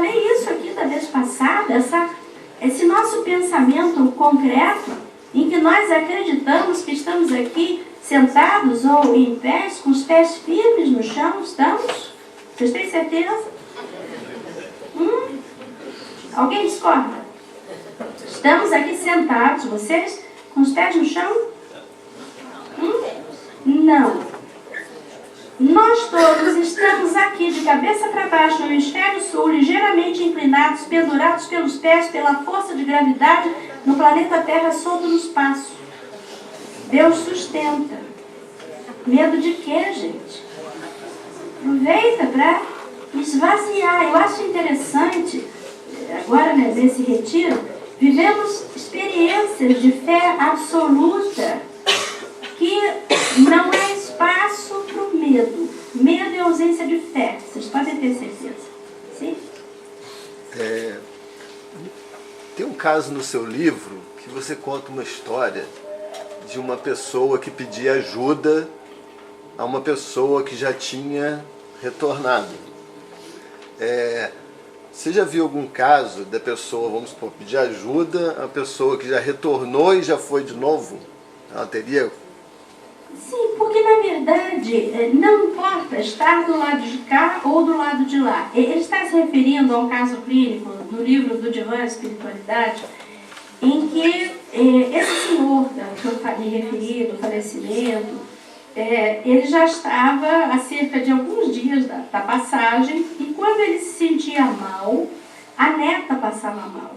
falei isso aqui da vez passada, esse nosso pensamento concreto, em que nós acreditamos que estamos aqui sentados ou em pés, com os pés firmes no chão, estamos? Vocês têm certeza? Alguém discorda? Estamos aqui sentados, vocês, com os pés no chão? Não. Nós todos estamos aqui de cabeça para baixo no hemisfério sul, ligeiramente inclinados, pendurados pelos pés, pela força de gravidade, no planeta Terra, solto no espaço. Deus sustenta. Medo de quê, gente? Aproveita para esvaziar. Eu acho interessante, agora, né, nesse retiro, vivemos experiências de fé absoluta, que não é espaço para o medo. Medo é ausência de fé. Vocês podem ter certeza. Sim? Tem um caso no seu livro que você conta uma história de uma pessoa que pedia ajuda a uma pessoa que já tinha retornado. Você já viu algum caso da pessoa, vamos supor, pedir ajuda a pessoa que já retornou e já foi de novo? Ela teria... Sim, porque na verdade não importa estar do lado de cá ou do lado de lá. Ele está se referindo a um caso clínico do livro do Divã Espiritualidade, em que esse senhor que eu me referi, do falecimento, ele já estava há cerca de alguns dias da passagem, e quando ele se sentia mal, a neta passava mal.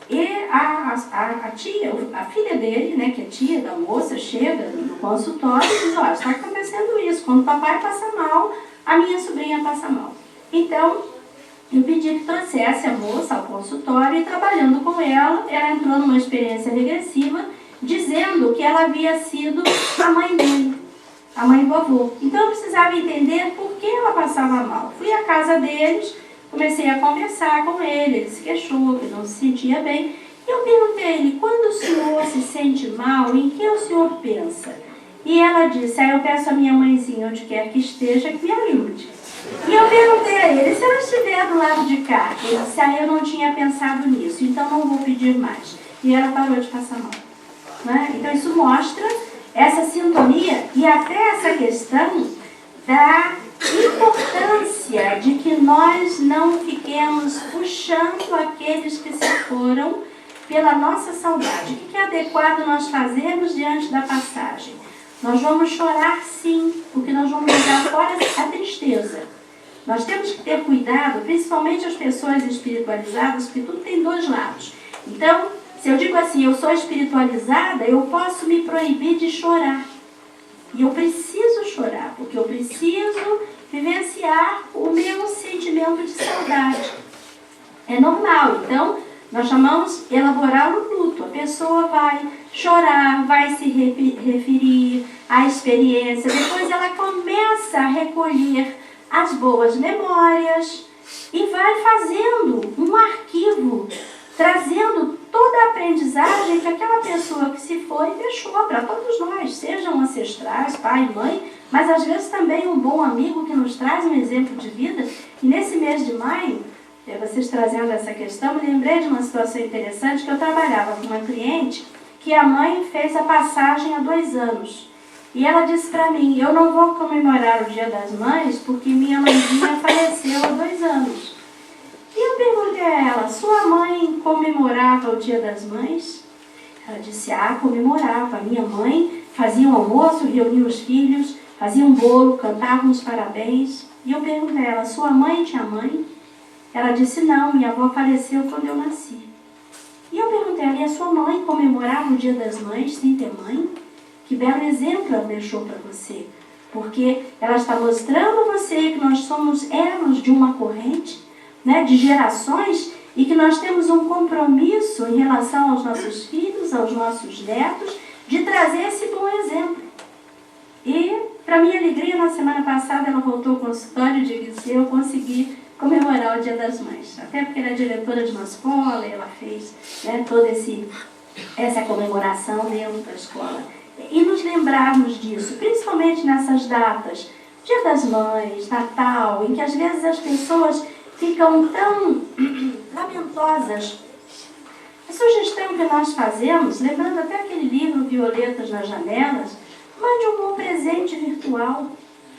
E a tia, a filha dele, né, que é tia da moça, chega no consultório e diz: olha, está acontecendo isso, quando o papai passa mal, a minha sobrinha passa mal. Então, eu pedi que trouxesse a moça ao consultório, e trabalhando com ela entrou numa experiência regressiva, dizendo que ela havia sido a mãe dele, a mãe do avô. Então eu precisava entender por que ela passava mal. Fui à casa deles, comecei a conversar com ele, ele se queixou, que não se sentia bem. E eu perguntei a ele: quando o senhor se sente mal, em que o senhor pensa? E ela disse: eu peço a minha mãezinha, onde quer que esteja, que me ajude. E eu perguntei a ele: se ela estiver do lado de cá? Ele disse: eu não tinha pensado nisso, então não vou pedir mais. E ela parou de passar mal. Né? Então isso mostra essa sintonia e até essa questão da importância de que nós não fiquemos puxando aqueles que se foram pela nossa saudade. O que é adequado nós fazermos diante da passagem? Nós vamos chorar, sim, porque nós vamos jogar fora a tristeza. Nós temos que ter cuidado, principalmente as pessoas espiritualizadas, porque tudo tem dois lados. Então, se eu digo assim: eu sou espiritualizada, eu posso me proibir de chorar. E eu preciso chorar, porque eu preciso vivenciar o meu sentimento de saudade. É normal. Então, nós chamamos elaborar o luto. A pessoa vai chorar, vai se referir à experiência, depois ela começa a recolher as boas memórias e vai fazendo um arquivo, trazendo toda a aprendizagem que aquela pessoa que se foi deixou para todos nós, sejam ancestrais, pai, mãe, mas às vezes também um bom amigo que nos traz um exemplo de vida. E nesse mês de maio, vocês trazendo essa questão, me lembrei de uma situação interessante, que eu trabalhava com uma cliente que a mãe fez a passagem há 2 anos. E ela disse para mim: eu não vou comemorar o Dia das Mães porque minha mãezinha faleceu há 2 anos. E eu perguntei a ela: sua mãe comemorava o Dia das Mães? Ela disse: comemorava. Minha mãe fazia um almoço, reunia os filhos, fazia um bolo, cantava uns parabéns. E eu perguntei a ela: sua mãe tinha mãe? Ela disse: não, minha avó faleceu quando eu nasci. E eu perguntei a ela: e a sua mãe comemorava o Dia das Mães sem ter mãe? Que belo exemplo ela deixou para você. Porque ela está mostrando a você que nós somos elos de uma corrente, né, de gerações, e que nós temos um compromisso em relação aos nossos filhos, aos nossos netos, de trazer esse bom exemplo. E, para minha alegria, na semana passada ela voltou ao consultório e disse: eu consegui comemorar o Dia das Mães. Até porque ela é diretora de uma escola e ela fez, né, toda essa comemoração dentro da escola. E nos lembrarmos disso, principalmente nessas datas, Dia das Mães, Natal, em que às vezes as pessoas ficam tão lamentosas. A sugestão que nós fazemos, lembrando até aquele livro Violetas nas Janelas, mande um bom presente virtual.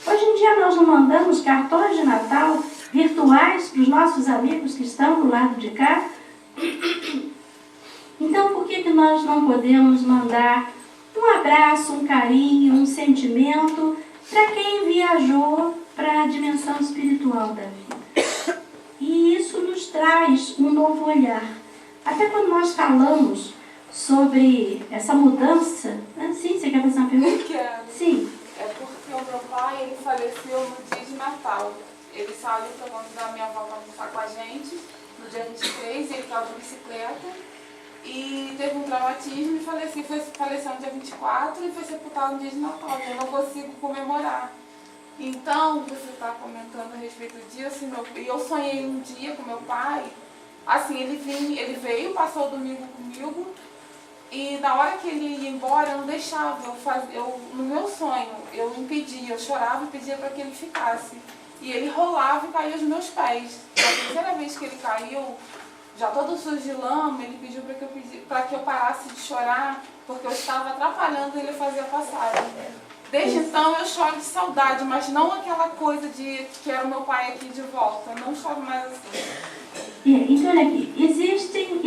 Hoje em dia nós não mandamos cartões de Natal virtuais para os nossos amigos que estão do lado de cá. Então por que nós não podemos mandar um abraço, um carinho, um sentimento para quem viajou para a dimensão espiritual da vida? E isso nos traz um novo olhar. Até quando nós falamos sobre essa mudança... Sim, você quer fazer uma pergunta? Quero. Sim. É porque o meu pai, ele faleceu no dia de Natal. Ele saiu para convidar minha avó para almoçar com a gente no dia 23, ele estava de bicicleta e teve um traumatismo e faleceu no dia 24 e foi sepultado no dia de Natal. Eu não consigo comemorar. Então, você está comentando a respeito disso, e eu sonhei um dia com meu pai, assim, ele veio, passou o domingo comigo, e na hora que ele ia embora, eu não deixava, no meu sonho, eu impedia, eu chorava e pedia para que ele ficasse. E ele rolava e caía aos meus pés. A primeira vez que ele caiu, já todo sujo de lama, ele pediu para que eu parasse de chorar, porque eu estava atrapalhando ele fazer a passagem. Desde então eu choro de saudade, mas não aquela coisa de que era o meu pai aqui de volta. Eu não choro mais assim. Então, olha aqui, existem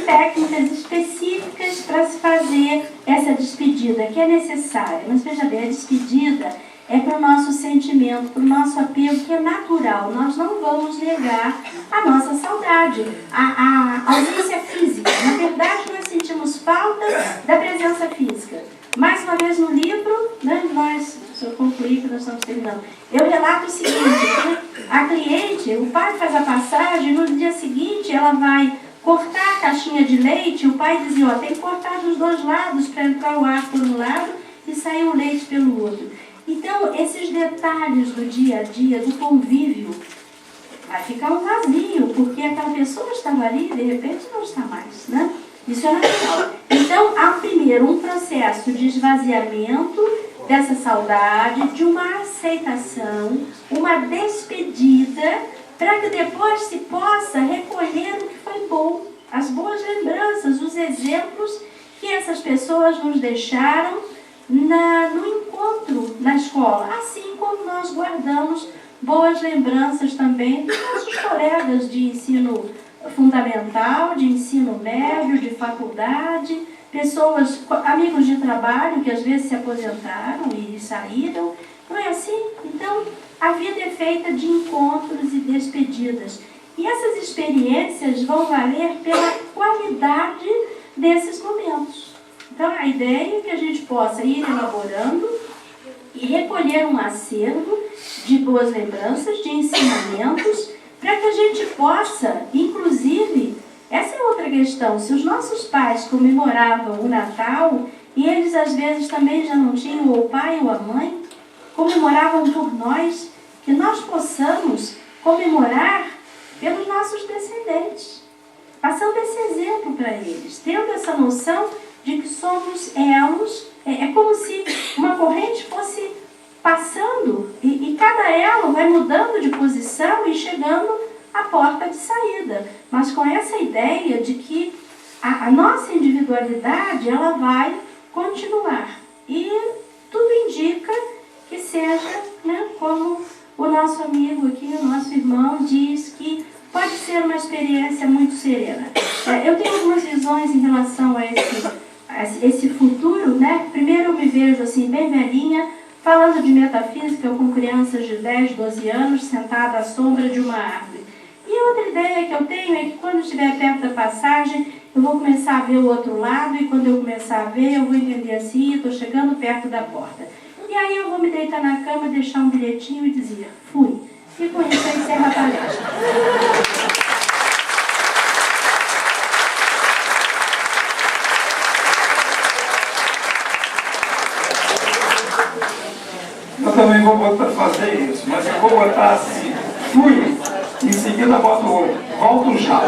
técnicas específicas para se fazer essa despedida, que é necessária. Mas veja bem, a despedida é para o nosso sentimento, para o nosso apego, que é natural. Nós não vamos negar a nossa saudade, a ausência física. Na verdade, nós sentimos falta da presença física. Mais uma vez no livro, né, se eu concluir que nós estamos terminando, eu relato o seguinte, né, a cliente, o pai faz a passagem, no dia seguinte ela vai cortar a caixinha de leite, o pai dizia, ó, tem que cortar dos dois lados para entrar o ar por um lado e sair o leite pelo outro. Então, esses detalhes do dia a dia, do convívio, vai ficar um vazio, porque aquela pessoa estava ali e de repente não está mais, né? Isso é natural. Então, há primeiro um processo de esvaziamento dessa saudade, de uma aceitação, uma despedida, para que depois se possa recolher o que foi bom, as boas lembranças, os exemplos que essas pessoas nos deixaram no encontro na escola, assim como nós guardamos boas lembranças também dos nossos colegas de ensino fundamental, de ensino médio, de faculdade, pessoas, amigos de trabalho que às vezes se aposentaram e saíram. Não é assim? Então, a vida é feita de encontros e despedidas. E essas experiências vão valer pela qualidade desses momentos. Então, a ideia é que a gente possa ir elaborando e recolher um acervo de boas lembranças, de ensinamentos, para que a gente possa, inclusive, essa é outra questão, se os nossos pais comemoravam o Natal, e eles às vezes também já não tinham ou o pai ou a mãe, comemoravam por nós, que nós possamos comemorar pelos nossos descendentes, passando esse exemplo para eles, tendo essa noção de que somos elos, é como se uma corrente fosse passando e cada elo vai mudando de posição e chegando à porta de saída, mas com essa ideia de que a nossa individualidade ela vai continuar e tudo indica que seja, né, como o nosso amigo aqui, o nosso irmão diz que pode ser uma experiência muito serena. Eu tenho algumas visões em relação a esse futuro, né? Primeiro eu me vejo assim bem velhinha, falando de metafísica com crianças de 10, 12 anos, sentada à sombra de uma árvore. E outra ideia que eu tenho é que quando estiver perto da passagem, eu vou começar a ver o outro lado, e quando eu começar a ver, eu vou entender assim, estou chegando perto da porta. E aí eu vou me deitar na cama, deixar um bilhetinho e dizer, fui. E com isso eu encerro a palestra. Eu também vou fazer isso, mas eu vou botar assim, fui, em seguida boto volto já.